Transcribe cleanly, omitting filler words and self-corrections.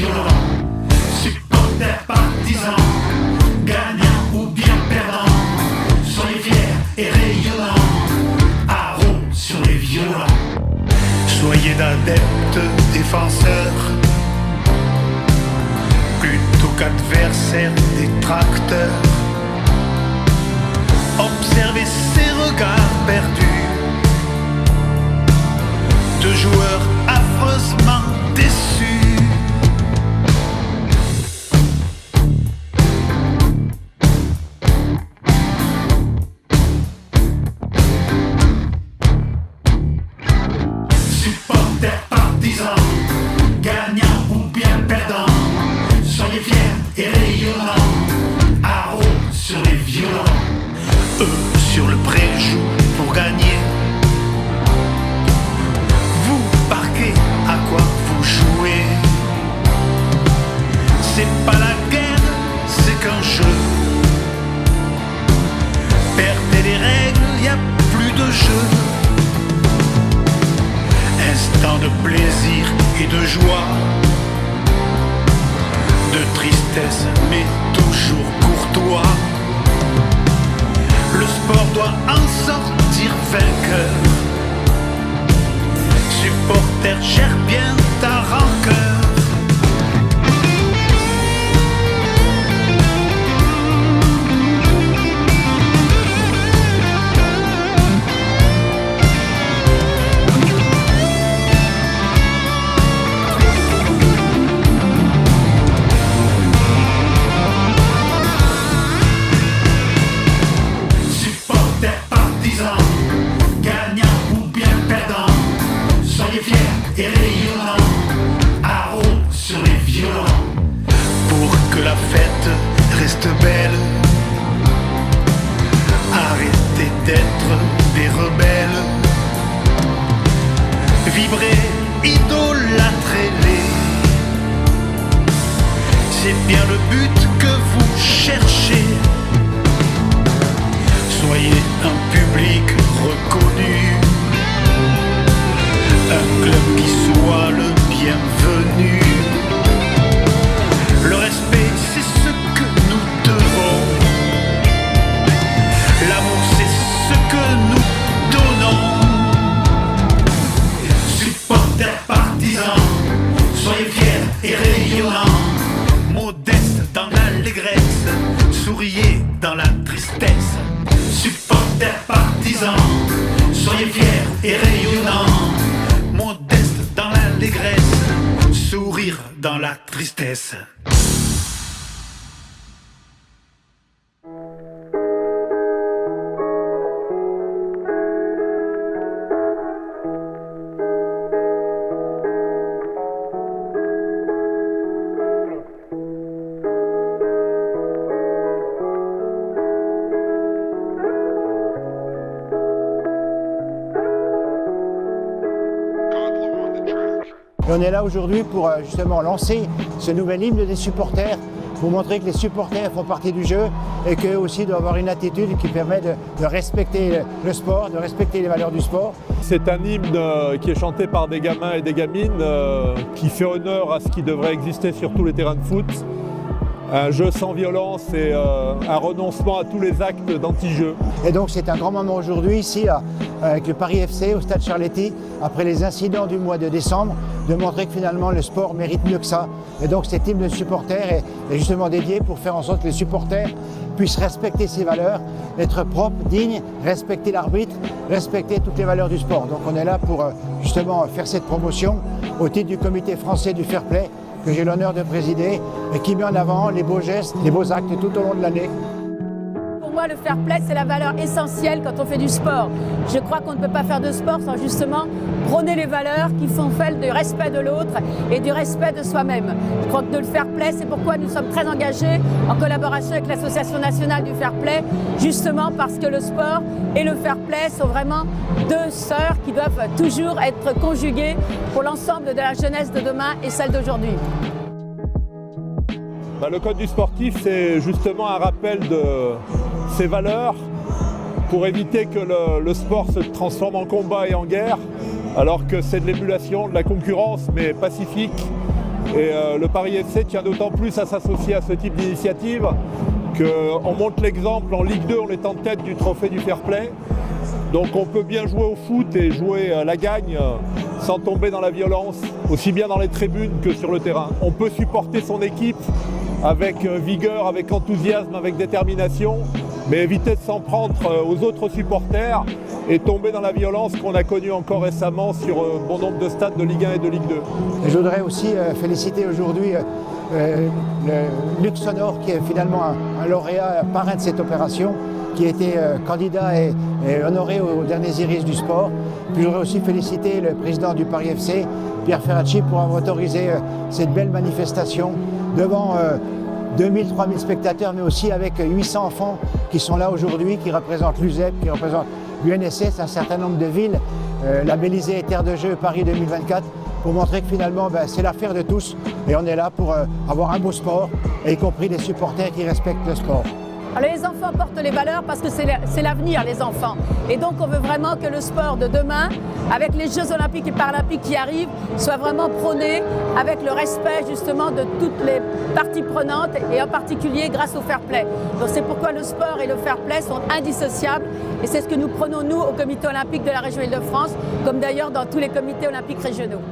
violents. Supporters, partisans, gagnants ou bien perdants, soyez fiers et rayonnants, haro sur les violents. Soyez d'adeptes défenseurs, plutôt qu'adversaires détracteurs. Observez ces regards perdus de joueurs affreusement déçus. Supporters, partisans, gagnants ou bien perdants, soyez fiers et rayonnants, haro sur les violents. Eux sur le pré-joue pour gagner. Vous marquez à quoi vous jouez. C'est pas la guerre, c'est qu'un jeu. Perdez les règles, y a plus de jeu. Instant de plaisir et de joie, de tristesse mais toujours courtois. Le sport doit en sortir vainqueur. Supporter, gère bien ta rancœur. Et rayonnant, haro sur les violents. Pour que la fête reste belle, arrêtez d'être des rebelles. Vibrez, idolâtrez-les. C'est bien le but que vous cherchez. Soyez un public reconnu, un club qui soit le bienvenu. Le respect, c'est ce que nous devons. L'amour, c'est ce que nous donnons. Supporters, partisans, soyez fiers et rayonnants. Modestes dans l'allégresse, souriez dans la tristesse. Supporters, partisans, soyez fiers et rayonnants. Modeste dans l'allégresse, sourire dans la tristesse. Et on est là aujourd'hui pour justement lancer ce nouvel hymne des supporters, pour montrer que les supporters font partie du jeu et qu'eux aussi doivent avoir une attitude qui permet de respecter le sport, de respecter les valeurs du sport. C'est un hymne qui est chanté par des gamins et des gamines, qui fait honneur à ce qui devrait exister sur tous les terrains de foot. Un jeu sans violence et un renoncement à tous les actes d'anti-jeu. Et donc c'est un grand moment aujourd'hui ici avec le Paris FC au stade Charletti, après les incidents du mois de décembre, de montrer que finalement le sport mérite mieux que ça. Et donc cet hymne de supporters est justement dédié pour faire en sorte que les supporters puissent respecter ses valeurs, être propres, dignes, respecter l'arbitre, respecter toutes les valeurs du sport. Donc on est là pour justement faire cette promotion au titre du comité français du fair play que j'ai l'honneur de présider et qui met en avant les beaux gestes, les beaux actes tout au long de l'année. Pour moi, le fair play, c'est la valeur essentielle quand on fait du sport. Je crois qu'on ne peut pas faire de sport sans justement prôner les valeurs qui font fait du respect de l'autre et du respect de soi-même. Je crois que le fair play, c'est pourquoi nous sommes très engagés en collaboration avec l'Association nationale du fair play, justement parce que le sport et le fair play sont vraiment deux sœurs qui doivent toujours être conjuguées pour l'ensemble de la jeunesse de demain et celle d'aujourd'hui. Le code du sportif, c'est justement un rappel de ces valeurs pour éviter que le sport se transforme en combat et en guerre, alors que c'est de l'émulation, de la concurrence, mais pacifique, Et le Paris FC tient d'autant plus à s'associer à ce type d'initiative qu'on montre l'exemple en Ligue 2, on est en tête du trophée du fair play. Donc on peut bien jouer au foot et jouer à la gagne sans tomber dans la violence, aussi bien dans les tribunes que sur le terrain. On peut supporter son équipe avec vigueur, avec enthousiasme, avec détermination, mais éviter de s'en prendre aux autres supporters et tomber dans la violence qu'on a connue encore récemment sur bon nombre de stades de Ligue 1 et de Ligue 2. Et je voudrais aussi féliciter aujourd'hui le Luxonor, qui est finalement un lauréat, un parrain de cette opération, qui a été candidat et honoré aux derniers Iris du sport. Puis je voudrais aussi féliciter le président du Paris FC, Pierre Ferracci, pour avoir autorisé cette belle manifestation devant 2000-3000 spectateurs, mais aussi avec 800 enfants qui sont là aujourd'hui, qui représentent l'USEP, qui représentent l'UNSS, un certain nombre de villes, labellisées Terre de Jeux Paris 2024, pour montrer que finalement c'est l'affaire de tous et on est là pour avoir un beau sport, y compris des supporters qui respectent le sport. Alors les enfants portent les valeurs parce que c'est l'avenir, les enfants. Et donc on veut vraiment que le sport de demain, avec les Jeux Olympiques et Paralympiques qui arrivent, soit vraiment prôné avec le respect justement de toutes les parties prenantes et en particulier grâce au fair play. Donc c'est pourquoi le sport et le fair play sont indissociables et c'est ce que nous prenons nous au Comité olympique de la région Île-de-France, comme d'ailleurs dans tous les comités olympiques régionaux.